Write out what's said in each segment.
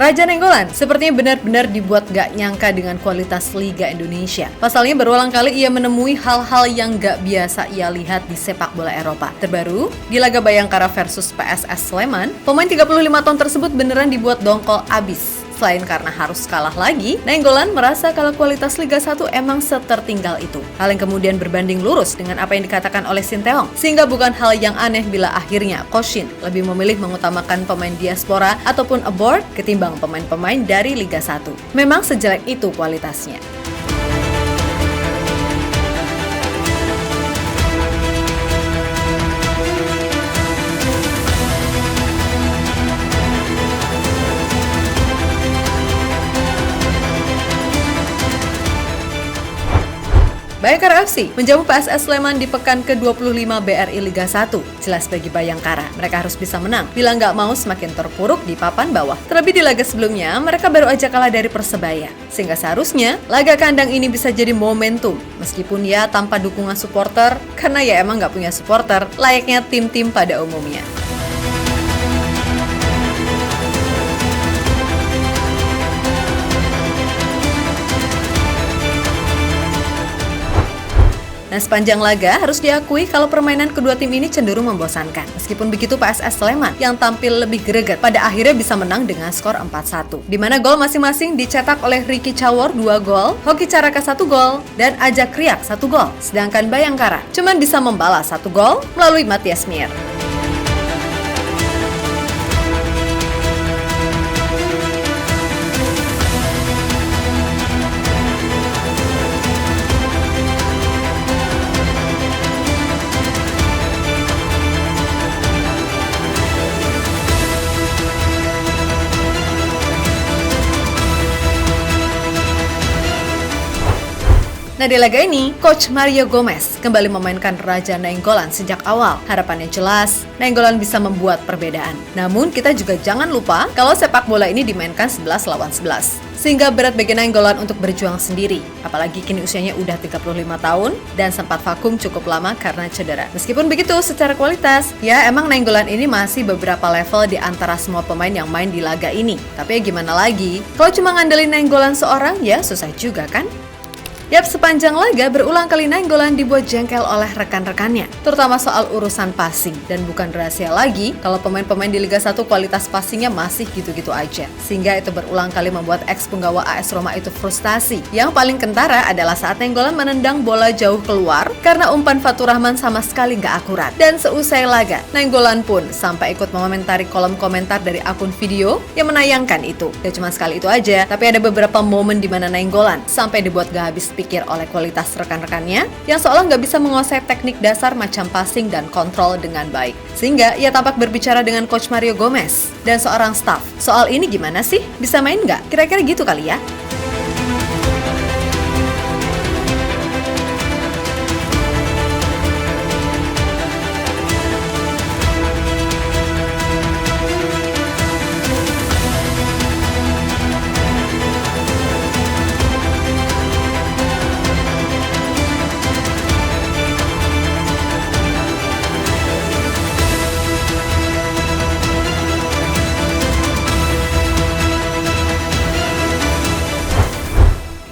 Raja Nainggolan sepertinya benar-benar dibuat gak nyangka dengan kualitas Liga Indonesia. Pasalnya berulang kali ia menemui hal-hal yang gak biasa ia lihat di sepak bola Eropa. Terbaru, di laga Bayangkara versus PSS Sleman, pemain 35 tahun tersebut beneran dibuat dongkol abis. Selain karena harus kalah lagi, Nainggolan merasa kalau kualitas Liga 1 emang setertinggal itu. Hal yang kemudian berbanding lurus dengan apa yang dikatakan oleh Sinteyong. Sehingga bukan hal yang aneh bila akhirnya Coach Shin lebih memilih mengutamakan pemain diaspora ataupun abroad ketimbang pemain-pemain dari Liga 1. Memang sejelek itu kualitasnya. Bayangkara FC menjamu PSS Sleman di pekan ke-25 BRI Liga 1. Jelas bagi Bayangkara, mereka harus bisa menang bila nggak mau semakin terpuruk di papan bawah. Terlebih di laga sebelumnya, mereka baru aja kalah dari Persebaya. Sehingga seharusnya, laga kandang ini bisa jadi momentum. Meskipun ya tanpa dukungan supporter, karena ya emang nggak punya supporter, layaknya tim-tim pada umumnya. Nah, sepanjang laga harus diakui kalau permainan kedua tim ini cenderung membosankan. Meskipun begitu PSS Sleman yang tampil lebih greget pada akhirnya bisa menang dengan skor 4-1. Di mana gol masing-masing dicetak oleh Ricky Cawor 2 gol, Hoki Caraka 1 gol, dan Ajak Riak 1 gol. Sedangkan Bayangkara cuman bisa membalas 1 gol melalui Matias Mir. Nah, di laga ini, Coach Mario Gomez kembali memainkan Raja Nainggolan sejak awal. Harapannya jelas, Nainggolan bisa membuat perbedaan. Namun, kita juga jangan lupa kalau sepak bola ini dimainkan 11 lawan 11. Sehingga berat bagi Nainggolan untuk berjuang sendiri. Apalagi kini usianya udah 35 tahun dan sempat vakum cukup lama karena cedera. Meskipun begitu, secara kualitas, ya emang Nainggolan ini masih beberapa level di antara semua pemain yang main di laga ini. Tapi ya gimana lagi, kalau cuma ngandelin Nainggolan seorang, ya susah juga kan? Yap, sepanjang laga berulang kali Nainggolan dibuat jengkel oleh rekan-rekannya, terutama soal urusan passing. Dan bukan rahasia lagi kalau pemain-pemain di Liga 1 kualitas passingnya masih gitu-gitu aja. Sehingga itu berulang kali membuat ex-penggawa AS Roma itu frustasi. Yang paling kentara adalah saat Nainggolan menendang bola jauh keluar karena umpan Fatur Rahman sama sekali nggak akurat. Dan seusai laga, Nainggolan pun sampai ikut mengomentari kolom komentar dari akun video yang menayangkan itu. Gak cuma sekali itu aja, tapi ada beberapa momen di mana Nainggolan sampai dibuat gak habis pikir oleh kualitas rekan-rekannya yang seolah nggak bisa menguasai teknik dasar macam passing dan kontrol dengan baik. Sehingga ia tampak berbicara dengan Coach Mario Gomez dan seorang staff. Soal ini gimana sih? Bisa main nggak? Kira-kira gitu kali ya?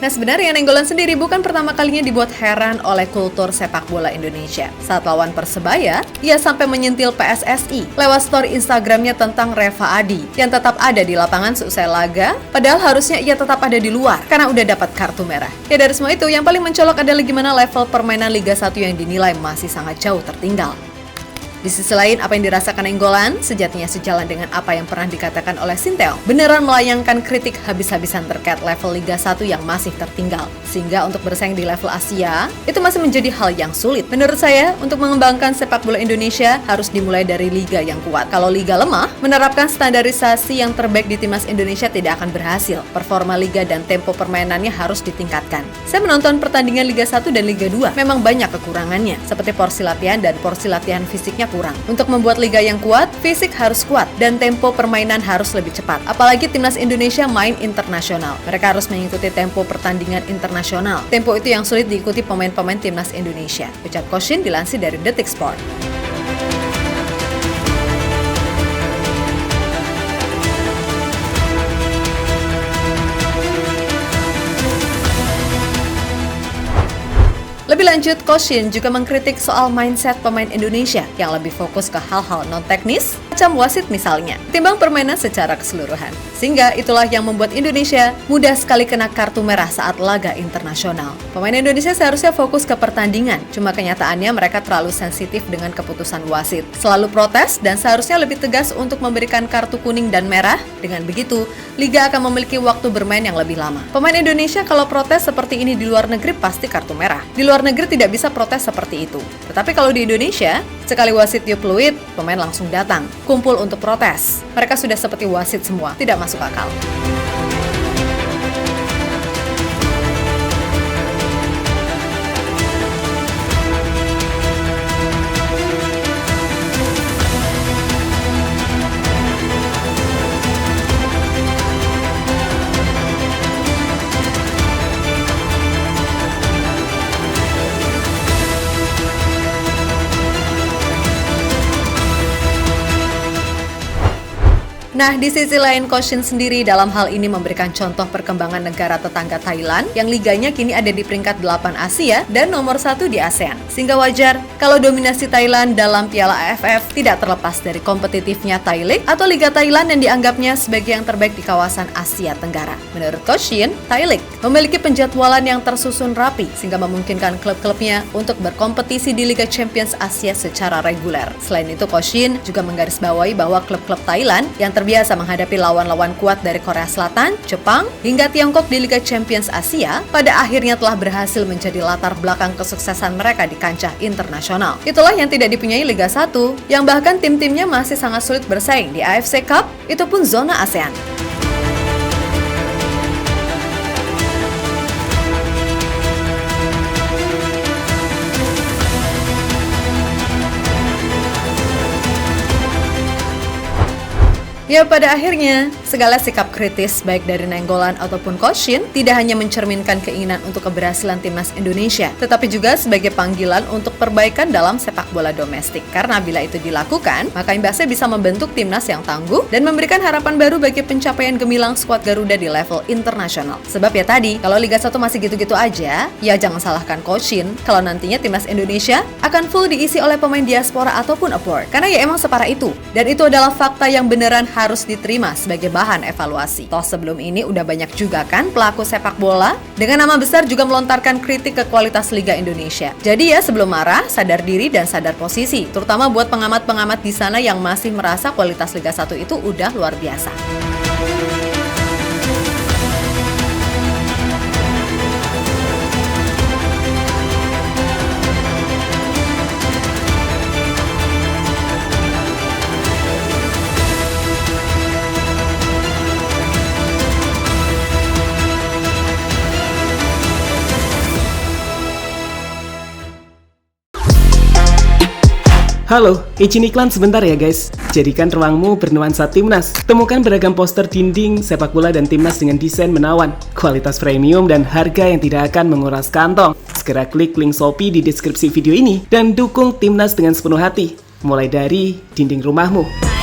Nah, sebenarnya Nainggolan sendiri bukan pertama kalinya dibuat heran oleh kultur sepak bola Indonesia. Saat lawan Persebaya, ia sampai menyentil PSSI lewat story Instagramnya tentang Reva Adi yang tetap ada di lapangan seusai laga, padahal harusnya ia tetap ada di luar karena udah dapat kartu merah. Ya, dari semua itu yang paling mencolok adalah gimana level permainan Liga 1 yang dinilai masih sangat jauh tertinggal. Di sisi lain, apa yang dirasakan Nainggolan sejatinya sejalan dengan apa yang pernah dikatakan oleh Sinteyong. Beneran melayangkan kritik habis-habisan terkait level Liga 1 yang masih tertinggal. Sehingga untuk bersaing di level Asia, itu masih menjadi hal yang sulit. Menurut saya, untuk mengembangkan sepak bola Indonesia harus dimulai dari liga yang kuat. Kalau liga lemah, menerapkan standarisasi yang terbaik di timnas Indonesia tidak akan berhasil. Performa liga dan tempo permainannya harus ditingkatkan. Saya menonton pertandingan Liga 1 dan Liga 2, memang banyak kekurangannya, seperti porsi latihan dan porsi latihan fisiknya kurang. Untuk membuat liga yang kuat, fisik harus kuat dan tempo permainan harus lebih cepat. Apalagi timnas Indonesia main internasional. Mereka harus mengikuti tempo pertandingan internasional. Tempo itu yang sulit diikuti pemain-pemain timnas Indonesia. Ucap Coach Shin dilansir dari Detik Sport. Lebih lanjut, Coach Shin juga mengkritik soal mindset pemain Indonesia yang lebih fokus ke hal-hal non-teknis, macam wasit misalnya, ketimbang permainan secara keseluruhan. Sehingga itulah yang membuat Indonesia mudah sekali kena kartu merah saat laga internasional. Pemain Indonesia seharusnya fokus ke pertandingan, cuma kenyataannya mereka terlalu sensitif dengan keputusan wasit. Selalu protes dan seharusnya lebih tegas untuk memberikan kartu kuning dan merah. Dengan begitu, Liga akan memiliki waktu bermain yang lebih lama. Pemain Indonesia kalau protes seperti ini di luar negeri pasti kartu merah. Di luar negeri tidak bisa protes seperti itu. Tetapi kalau di Indonesia, sekali wasit tiup peluit, pemain langsung datang, kumpul untuk protes. Mereka sudah seperti wasit semua, tidak masuk akal. Nah, di sisi lain, Coach Shin sendiri dalam hal ini memberikan contoh perkembangan negara tetangga Thailand yang liganya kini ada di peringkat 8 Asia dan nomor 1 di ASEAN. Sehingga wajar kalau dominasi Thailand dalam Piala AFF tidak terlepas dari kompetitifnya Thai League atau Liga Thailand yang dianggapnya sebagai yang terbaik di kawasan Asia Tenggara. Menurut Coach Shin, Thai League memiliki penjadwalan yang tersusun rapi sehingga memungkinkan klub-klubnya untuk berkompetisi di Liga Champions Asia secara reguler. Selain itu, Coach Shin juga menggarisbawahi bahwa klub-klub Thailand yang biasa menghadapi lawan-lawan kuat dari Korea Selatan, Jepang, hingga Tiongkok di Liga Champions Asia, pada akhirnya telah berhasil menjadi latar belakang kesuksesan mereka di kancah internasional. Itulah yang tidak dipunyai Liga 1, yang bahkan tim-timnya masih sangat sulit bersaing di AFC Cup, itu pun zona ASEAN. Ya, pada akhirnya, segala sikap kritis baik dari Nainggolan ataupun Coach Shin tidak hanya mencerminkan keinginan untuk keberhasilan timnas Indonesia, tetapi juga sebagai panggilan untuk perbaikan dalam sepak bola domestik. Karena bila itu dilakukan, maka imbasnya bisa membentuk timnas yang tangguh dan memberikan harapan baru bagi pencapaian gemilang skuad Garuda di level internasional. Sebab ya tadi, kalau Liga 1 masih gitu-gitu aja, ya jangan salahkan Coach Shin kalau nantinya timnas Indonesia akan full diisi oleh pemain diaspora ataupun abroad. Karena ya emang separah itu. Dan itu adalah fakta yang beneran harus diterima sebagai bahan evaluasi. Toh sebelum ini udah banyak juga kan pelaku sepak bola dengan nama besar juga melontarkan kritik ke kualitas Liga Indonesia. Jadi ya sebelum marah, sadar diri dan sadar posisi. Terutama buat pengamat-pengamat di sana yang masih merasa kualitas Liga 1 itu udah luar biasa. Halo, izin iklan sebentar ya guys. Jadikan ruangmu bernuansa timnas. Temukan beragam poster dinding, sepak bola dan timnas dengan desain menawan, kualitas premium dan harga yang tidak akan menguras kantong. Segera klik link Shopee di deskripsi video ini dan dukung timnas dengan sepenuh hati. Mulai dari dinding rumahmu.